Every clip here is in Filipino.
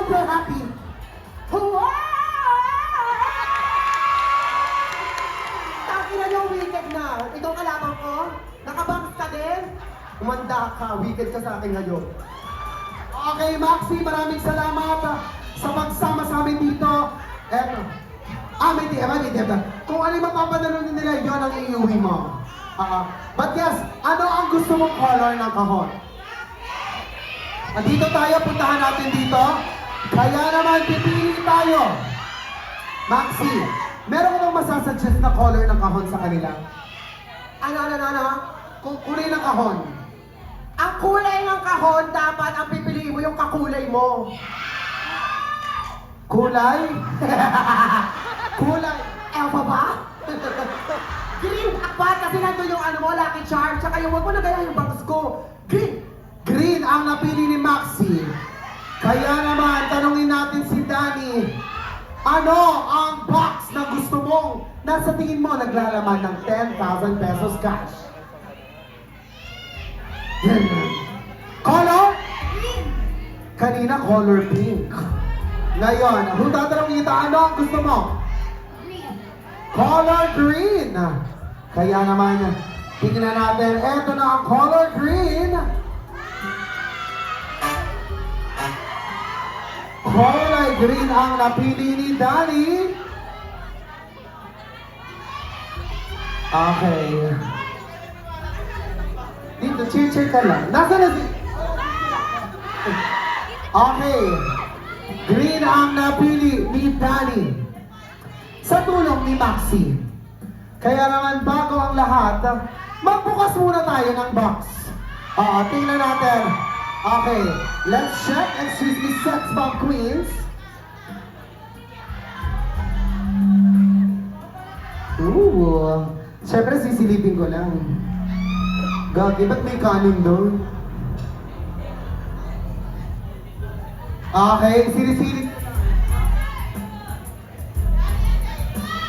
super happy. Tangina niyo, wicked na. Ikaw kalaban ko? Nakabangs ka din? Umanda ka, wicked ka sa akin ngayon. Okay, Maxi, maraming salamat sa pagsama sa amin dito. Eto. May diba? Kung ano yung mapapanalunan nila, yun ang iuwi mo. But yes, ano ang gusto mong color ng kahon? Dito tayo, puntahan natin dito. Kaya naman, pipili tayo. Maxi, meron ko bang masasuggest na color ng kahon sa kanila? Ano? Kung kulay ng kahon. Ang kulay ng kahon, dapat ang pipiliin mo yung kakulay mo. Kulay? Kulay? Elfa ba? Green! Akbat kasi nandun yung ano mo, Lucky Charm. Tsaka yung wag mo na gaya yung bangs ko. Green! Green ang napili ni Maxi. Kaya naman, tanungin natin si Danny. Ano ang box na gusto mong nasa tingin mo naglalaman ng 10,000 pesos cash? Color? Kanina color pink. Ngayon, kung tatanungin kita, ano ang gusto mo? Green. Color green. Kaya naman, tingnan natin, eto na ang color green. Color green ang napili ni Danny. Okay. Dito, cheer ka lang. Nasaan na si... Okay. Green ang napili ni Danny. Sa tulong ni Maxi. Kaya naman bago ang lahat, magbukas muna tayo ng box. Tingnan natin. Okay, let's check. Excuse me, sex bomb queens. Ooh. Siyempre sisilipin ko lang. Gagi, ba't may kanin doon? Okay, sinisilip.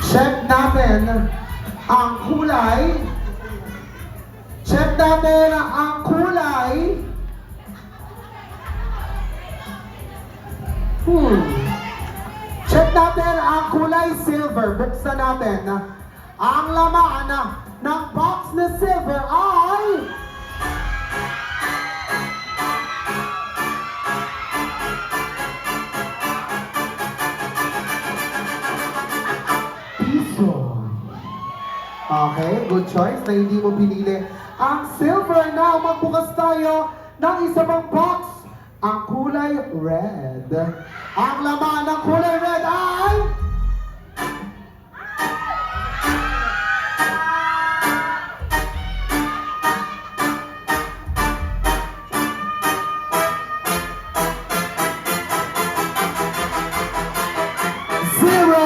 Check natin ang kulay. Check natin ang kulay. Check natin ang kulay silver. Buksan natin. Ang laman ng box na silver ay... piso. Okay, good choice na hindi mo pinili. Ang silver na, magbukas tayo ng isa pang box. Ang kulay red. Ang laman ng kulay red ay... zero!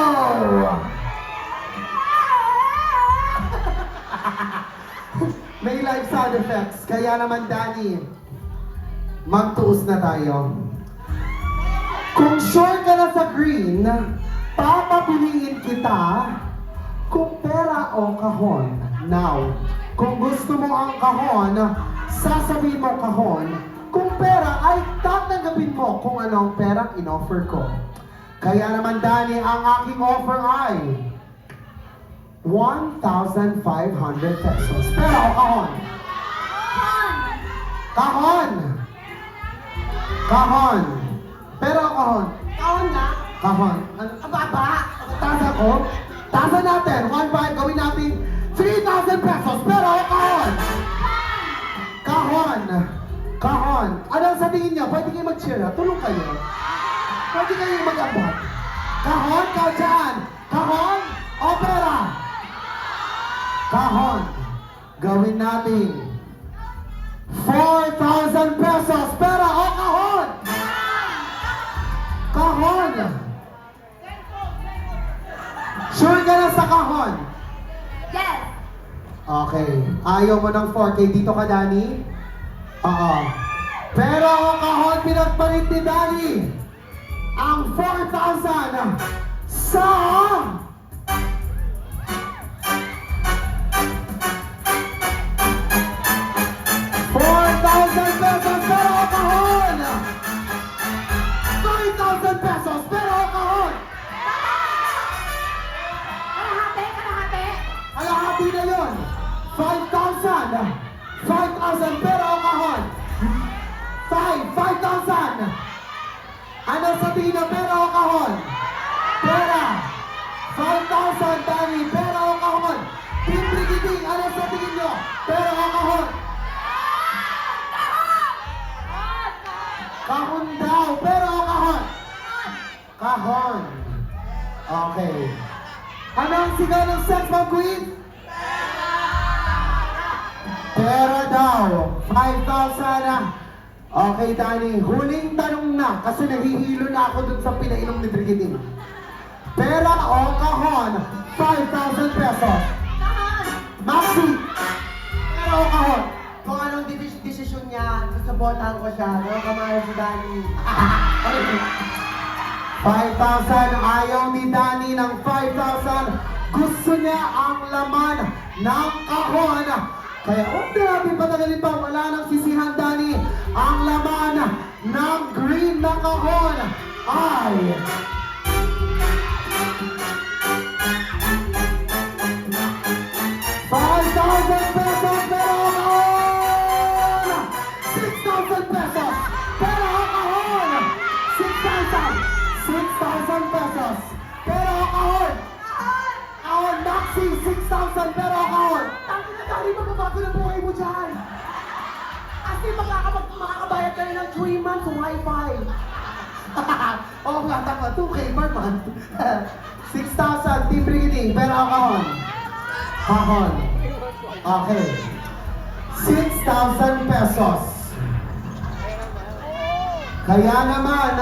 May live sound effects. Kaya naman, Danny, magtuos na tayo. Kung sure ka na sa green, papapiliin kita kung pera o kahon. Now, kung gusto mo ang kahon, sasabihin mo kahon. Kung pera ay tatanggapin mo kung anong perang in-offer ko. Kaya naman, Danny, ang aking offer ay 1,500 pesos. Pera o kahon? Kahon! Kahon! Pero kahon. Kahon na? Kahon. Ang baba. Taas ako. Taasan natin. 1,500. Gawin natin 3,000 pesos. Pero kahon. Kahon. Kahon. Anong sa tingin niyo? Pwede kayo mag-cheer ha? Tulong kayo. Pwede kayo mag-abot. Kahon. Kao dyan. Kahon. O pera. Kahon. Gawin natin 4,000 pesos. Pera o kahon. Kahon! Sure ka na sa kahon? Yes. Okay. Ayaw mo ng 4K. Dito ka, Danny? Oo. Pero ang kahon pinagpalit ni Danny ang 4,000 sa... $4,000 pesos pero ang kahon! 3,000 5,000. 5,000 pera o kahon? 5,000. Ano sa tingin niyo, pera o kahon? Pera. 5,000, Dani, pera o kahon? Team Brigiting, ano sa tingin niyo? Pera o kahon? Kahon daw, pera o kahon? Kahon. Okay. Ano ang sigaw ng sex bomb queen? Pera daw. 5,000 na. Okay, Dani. Huling tanong na kasi nahihilo na ako dun sa pinainom ni Brigitte. Pera o kahon? 5,000 pesos. Maxi. Pera o kahon? Kung anong desisyon niya, sasabotahan ko siya. Ano kamahal si Danny? 5,000. Ayaw ni Dani ng 5,000. Gusto niya ang laman ng kahon. Kaya huwag natin patagalin pa. Wala nang sisihan, Dani. Ang laman ng green na kahon ay... ₱5,000 pero kahon! 6,000 pesos pero kahon! 6,000 pesos pero kahon! Kahon, Maxi! 6,000 pero kahon! Tanto na Danny, magbabago na buhay mo dyan. Kasi makakabayad ka na ng 3 months wifi. Oo nga, tama. 2K per month. 6,000, Team Brigitte, pero kahon. Kahon. Okay. 6,000 pesos. Kaya naman,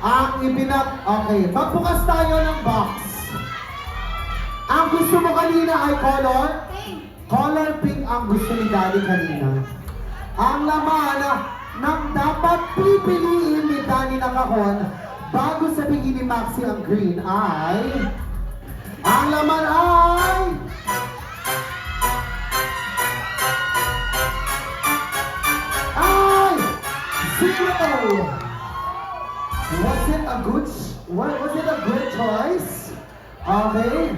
ang okay, magbukas tayo ng box. Ang gusto mo kanina ay color? Pink. Color pink ang gusto ni Daddy kanina. Ang laman ng dapat pipiliin ni Daddy na kahon bago sabihin ni Maxi ang green ay... Ang laman ay... Zero! Was it a good was it a good choice? Okay.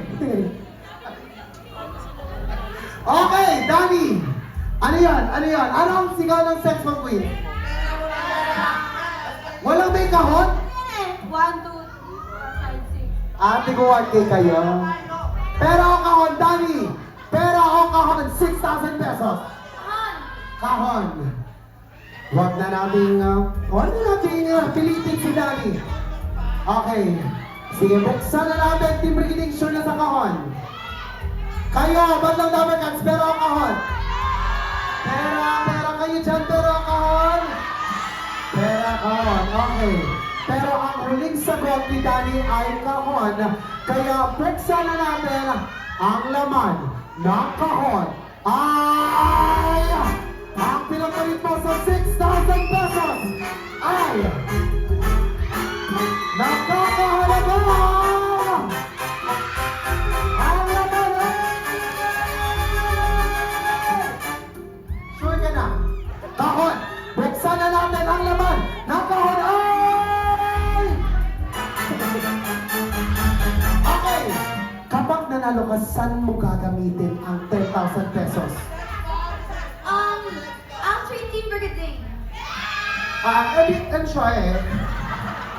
Okay, Danny. Ano yan? Ano yan? Ano ang sigaw ng sex bomb queen? Walang may kahon? 1, 2, 3, 4, 5, 6. Ate ko, ate kayo. Pera o kahon, Danny? Pera o kahon, 6,000 pesos. Kahon. Kahon. Huwag na nating, pilitin si Danny. Okay. Sige, buksan na natin. Team Brigitte, sure na sa kahon. Kayo, bandang number cards, pero ang kahon. Pera kayo dyan, pero ang kahon. Pera, kahon. Okay. Pero ang huling sagot ni Danny ay kahon. Kaya buksan na natin ang laman ng kahon. Ay! Ang pinapalit mo sa 6,000 pesos ay nakakahalaga ang laman ay sure ka na kahon, buksan na natin ang laman ng kahon ay okay, kapag nanalo ka, saan mo gagamitin ang 10,000 pesos? I'll treat Team Brigitte. I'm shy eh.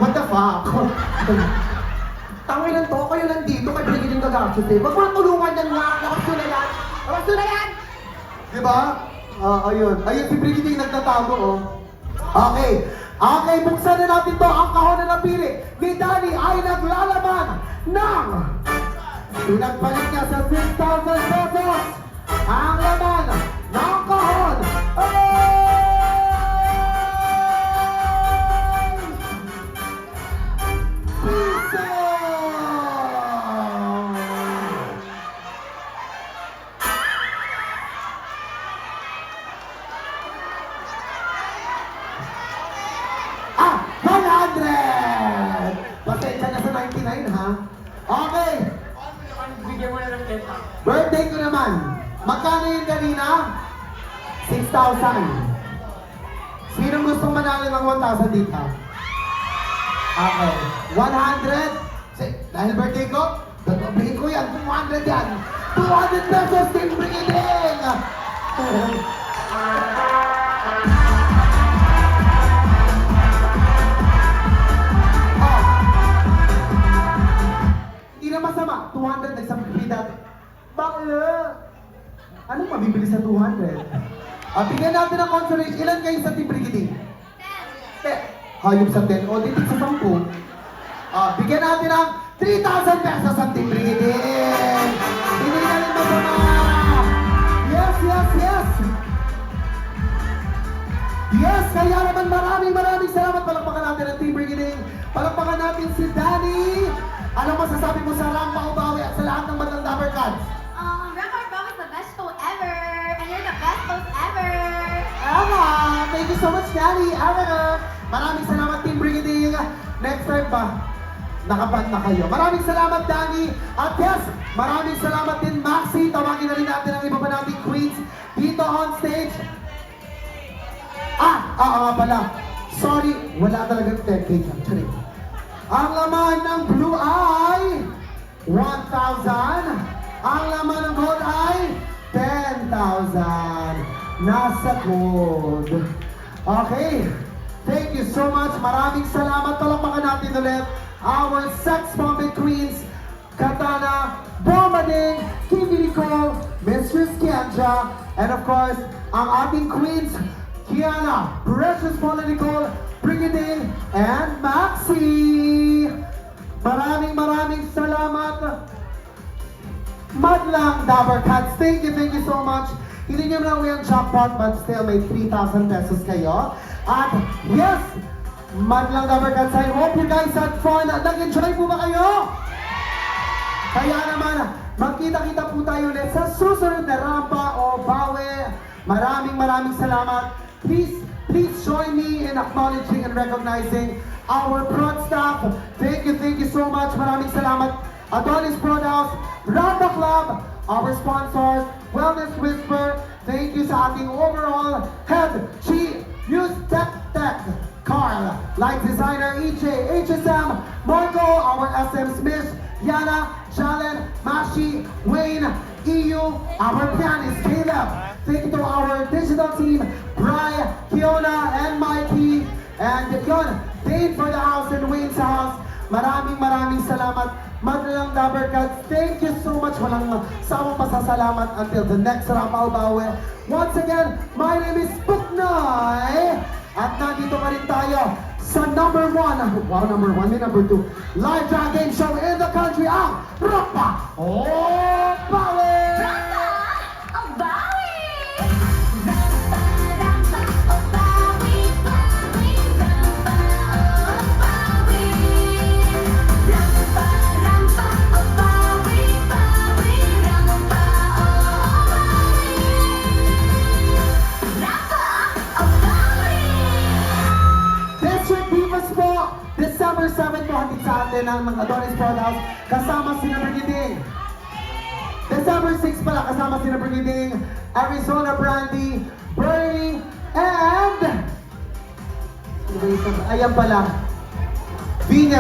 What the fuck? Tangin lang to, kayo lang dito, kay Brigitte yung gagamit eh. Wag mo nang tulungan yan nga, nakasto na yan. Nakasto na yan! Diba? Ayun. Ayun, si Brigitte yung nagtatago, oh. Okay. Okay, buksan na natin to. Ang kahon na napili ni Danny ay naglalaman ng pinagpalit niya sa 6,000 pesos. Ang laman ng kahon ay... Piso! Ah! 100! Pasensya na sa 99, ha? Okay. Bigyan mo na ng 10,000. Birthday ko naman. Magkano yun kanina? 6,000. Sinong gustong manalo ng 1,000 dito? Okay. 100. Dahil birthday ko, tatabihin ko yan. 200 yan. 200 pesos, Team Brigading! Hindi na masama, 200 nagsabi dati. Bakit? Anong mabibili sa 200? Bigyan natin ng consolation. Ilan kayo sa Team Brigading? 10. Hayop sa 10 o dito sa 10. Bigyan natin ng 3,000 pesos ang Team Brigading. Hindi na rin masama. Yes, yes, yes. Yes, kaya naman maraming salamat. Palakpakan natin ang Team Brigading. Palakpakan natin si Danny. Anong masasabi mo sa Rampa Ubawi at sa lahat ng Madlang Dapper Cats? Rampa is the best show ever. And you're the best host ever. Thank you so much, Danny. Maraming salamat, Team Brigading. Next time pa, nakapat na kayo. Maraming salamat, Danny. At yes, maraming salamat din, Maxi. Tawagin na rin natin ang iba pa nating queens dito on stage. Nga pala. Sorry, wala talagang 10K actually. Ang laman ng blue ay 1,000. Ang laman ng gold ay 10,000. Nasa gold. Okay. Thank you so much. Maraming salamat. Palakpakan natin ulit our sex bombing queens, Katana, Bombading, Kimi Nicole, Mistress Kianja, and of course, ang ating queens, Kiana, Precious Paula Nicole, Brigading, and Maxi. Maraming salamat. Madlang Dapper Cats, thank you so much. Hindi nyo lang yung jackpot, but still may 3,000 pesos kayo. At yes, Madlang Dapper Cats, I hope you guys had fun. Nag-enjoy po ba kayo? Kaya naman, magkita-kita po tayo ulit sa susunod na Rampa o Bawi. Maraming salamat. Please join me in acknowledging and recognizing our prod staff. Thank you so much. Maraming salamat. Adonis Prod House, Rampa Club, our sponsors, Wellness Whisper. Thank you sa ating overall head, Chi, News Tech, Carl, Light Designer, EJ, HSM, Marco, our SM Smith, Yana, Jalen, Mashi, Wayne, EU, our pianist, Caleb. Thank you to our digital team, Bri, Kiona, and Mikey. And yun, Dane for the house and Wayne's house. Maraming salamat. Madlang Dapper Cats, thank you so much. Walang sawang pasasalamat until the next Rampa Ubawi. Once again, my name is Puknoy. At nandito pa rin tayo sa number 1, may number 2, live drag game show in the country, ang Rampa Ubawi! Rampa Ubawi! Rampa Ubawi, Bawi, Rampa Ubawi. Rampa Ubawi, Bawi, Rampa Ubawi. Rampa Ubawi! District Divas po, December 7 po, hatid sa atin ang Adonis Prod House, kasama si Brigading. December 6 pala, kasama si Brigading, Arizona Brandy, Bernie, and... Ayan pala, Venus